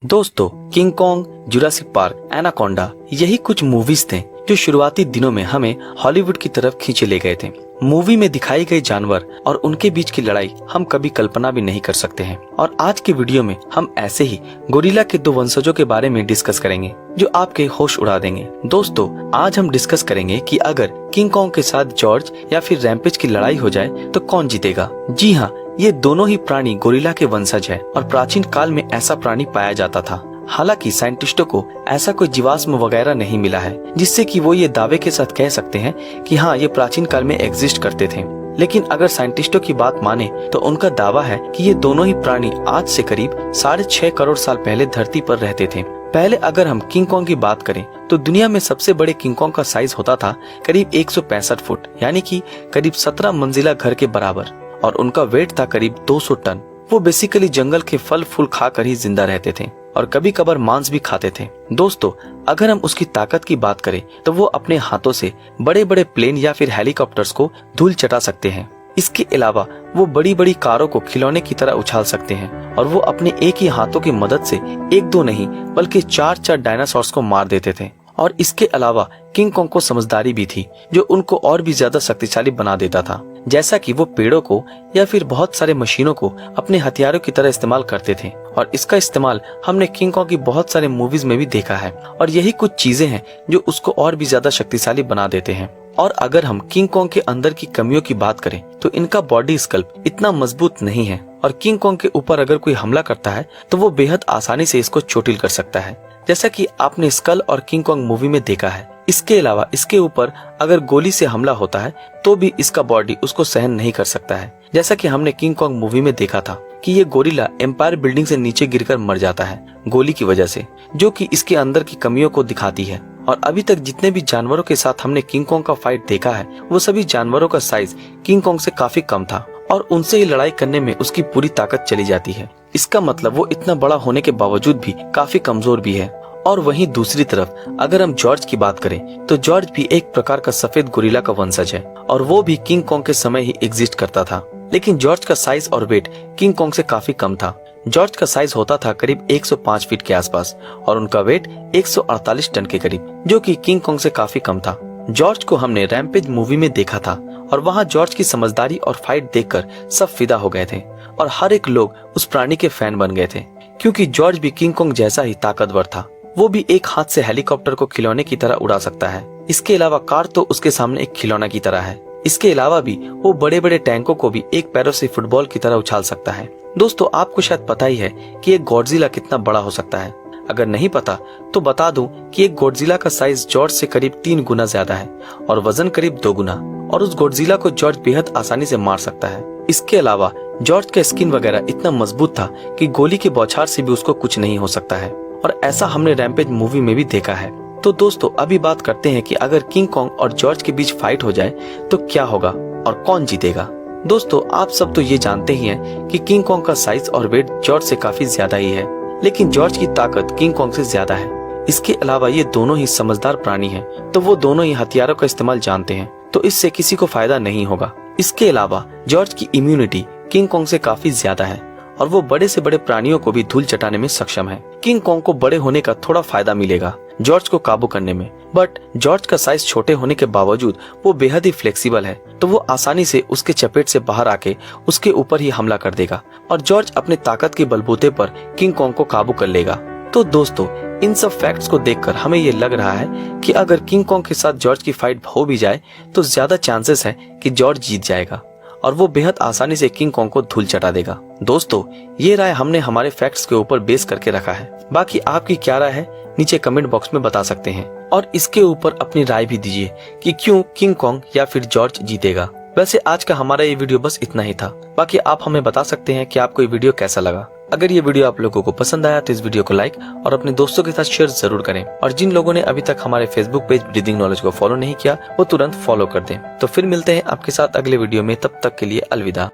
दोस्तों, king Kong, Jurassic park, anaconda यही कुछ मूवीज थे जो शुरुआती दिनों में हमें हॉलीवुड की तरफ खींचे ले गए थे। मूवी में दिखाई गई जानवर और उनके बीच की लड़ाई हम कभी कल्पना भी नहीं कर सकते हैं। और आज के वीडियो में हम ऐसे ही गोरिल्ला के दो वंशजों के बारे में डिस्कस करेंगे जो आपके होश उड़ा देंगे। दोस्तों, आज हम डिस्कस करेंगे कि अगर किंग कॉन्ग के साथ जॉर्ज या फिर रैम्पेज की लड़ाई हो जाए तो कौन जीतेगा। जी हाँ, ये दोनों ही प्राणी गोरिल्ला के वंशज है और प्राचीन काल में ऐसा प्राणी पाया जाता था। हालांकि साइंटिस्टों को ऐसा कोई जीवाश्म वगैरह नहीं मिला है जिससे कि वो ये दावे के साथ कह सकते हैं कि हाँ, ये प्राचीन काल में एग्जिस्ट करते थे। लेकिन अगर साइंटिस्टों की बात माने तो उनका दावा है कि ये दोनों ही प्राणी आज से करीब 6.5 करोड़ साल पहले धरती पर रहते थे। पहले अगर हम किंग कॉन्ग की बात करें तो दुनिया में सबसे बड़े किंग कॉन्ग का साइज होता था करीब 165 फुट, यानी कि करीब 17 मंजिला घर के बराबर, और उनका वेट था करीब 200 टन। वो बेसिकली जंगल के फल फूल खाकर ही जिंदा रहते थे और कभी कभार मांस भी खाते थे। दोस्तों, अगर हम उसकी ताकत की बात करें तो वो अपने हाथों से बड़े बड़े प्लेन या फिर हेलीकॉप्टर्स को धूल चटा सकते हैं। इसके अलावा वो बड़ी बड़ी कारों को खिलौने की तरह उछाल सकते हैं और वो अपने एक ही हाथों की मदद से एक दो नहीं बल्कि 4 डायनासोर्स को मार देते थे। और इसके अलावा किंग कॉन्ग को समझदारी भी थी जो उनको और भी ज्यादा शक्तिशाली बना देता था, जैसा कि वो पेड़ों को या फिर बहुत सारे मशीनों को अपने हथियारों की तरह इस्तेमाल करते थे। और इसका इस्तेमाल हमने किंग कॉन्ग की बहुत सारे मूवीज में भी देखा है और यही कुछ चीजें हैं जो उसको और भी ज्यादा शक्तिशाली बना देते हैं। और अगर हम किंग कॉन्ग के अंदर की कमियों की बात करें तो इनका बॉडी स्कल्प इतना मजबूत नहीं है और किंग कॉन्ग के ऊपर अगर कोई हमला करता है तो वो बेहद आसानी से इसको चोटिल कर सकता है, जैसा कि आपने स्कल और किंग कॉन्ग मूवी में देखा है। इसके अलावा इसके ऊपर अगर गोली से हमला होता है तो भी इसका बॉडी उसको सहन नहीं कर सकता है, जैसा कि हमने किंग कॉन्ग मूवी में देखा था कि ये गोरिल्ला एम्पायर बिल्डिंग से नीचे गिरकर मर जाता है गोली की वजह से, जो कि इसके अंदर की कमियों को दिखाती है। और अभी तक जितने भी जानवरों के साथ हमने किंग कॉन्ग का फाइट देखा है वो सभी जानवरों का साइज किंग कॉन्ग से काफी कम था और उनसे ही लड़ाई करने में उसकी पूरी ताकत चली जाती है। इसका मतलब वो इतना बड़ा होने के बावजूद भी काफी कमजोर भी है। और वहीं दूसरी तरफ अगर हम जॉर्ज की बात करें तो जॉर्ज भी एक प्रकार का सफेद गोरिल्ला का वंशज है और वो भी किंग कॉन्ग के समय ही एग्जिस्ट करता था। लेकिन जॉर्ज का साइज और वेट किंग कॉन्ग से काफी कम था। जॉर्ज का साइज होता था करीब 105 फीट के आसपास और उनका वेट 148 टन के करीब, जो कि किंग कॉन्ग से काफी कम था। जॉर्ज को हमने रैम्पेज मूवी में देखा था और वहाँ जॉर्ज की समझदारी और फाइट देखकर सब फिदा हो गए थे और हर एक लोग उस प्राणी के फैन बन गए थे, क्योंकि जॉर्ज भी किंग कॉन्ग जैसा ही ताकतवर था। वो भी एक हाथ से हेलीकॉप्टर को खिलौने की तरह उड़ा सकता है। इसके अलावा कार तो उसके सामने एक खिलौना की तरह है। इसके अलावा भी वो बड़े बड़े टैंकों को भी एक पैरों से फुटबॉल की तरह उछाल सकता है। दोस्तों, आपको शायद पता ही है कि एक गॉडजिला कितना बड़ा हो सकता है। अगर नहीं पता तो बता दूं कि एक गॉडजिला का साइज जॉर्ज से करीब 3 गुना ज्यादा है और वजन करीब 2 गुना, और उस गॉडजिला को जॉर्ज बेहद आसानी से मार सकता है। इसके अलावा जॉर्ज का स्किन वगैरह इतना मजबूत था कि गोली के बौछार से भी उसको कुछ नहीं हो सकता है, और ऐसा हमने रैम्पेज मूवी में भी देखा है। तो दोस्तों, अभी बात करते हैं कि अगर किंग कॉन्ग और जॉर्ज के बीच फाइट हो जाए तो क्या होगा और कौन जीतेगा। दोस्तों, आप सब तो ये जानते ही हैं कि किंग कॉन्ग का साइज और वेट जॉर्ज से काफी ज्यादा ही है, लेकिन जॉर्ज की ताकत किंग कॉन्ग से ज्यादा है। इसके अलावा ये दोनों ही समझदार प्राणी हैं, तो वो दोनों ही हथियारों का इस्तेमाल जानते हैं, तो इससे किसी को फायदा नहीं होगा। इसके अलावा जॉर्ज की इम्यूनिटी किंग कॉन्ग से काफी ज्यादा है और वो बड़े से बड़े प्राणियों को भी धूल चटाने में सक्षम है। किंग कॉन्ग को बड़े होने का थोड़ा फायदा मिलेगा जॉर्ज को काबू करने में, बट जॉर्ज का साइज छोटे होने के बावजूद वो बेहद ही फ्लेक्सिबल है, तो वो आसानी से उसके चपेट से बाहर आके उसके ऊपर ही हमला कर देगा और जॉर्ज अपने ताकत के बलबूते पर किंग कॉन्ग को काबू कर लेगा। तो दोस्तों, इन सब फैक्ट्स को देखकर हमें ये लग रहा है कि अगर किंग कॉन्ग के साथ जॉर्ज की फाइट हो भी जाए तो ज्यादा चांसेस है कि जॉर्ज जीत जाएगा और वो बेहद आसानी से किंग कॉन्ग को धूल चटा देगा। दोस्तों, ये राय हमने हमारे फैक्ट्स के ऊपर बेस करके रखा है। बाकी आपकी क्या राय है नीचे कमेंट बॉक्स में बता सकते हैं और इसके ऊपर अपनी राय भी दीजिए कि क्यों किंग कॉन्ग या फिर जॉर्ज जीतेगा। वैसे आज का हमारा ये वीडियो बस इतना ही था। बाकी आप हमें बता सकते हैं कि आपको ये वीडियो कैसा लगा। अगर ये वीडियो आप लोगों को पसंद आया तो इस वीडियो को लाइक और अपने दोस्तों के साथ शेयर जरूर करें, और जिन लोगों ने अभी तक हमारे फेसबुक पेज ब्रीदिंग नॉलेज को फॉलो नहीं किया वो तुरंत फॉलो कर दें। तो फिर मिलते हैं आपके साथ अगले वीडियो में, तब तक के लिए अलविदा।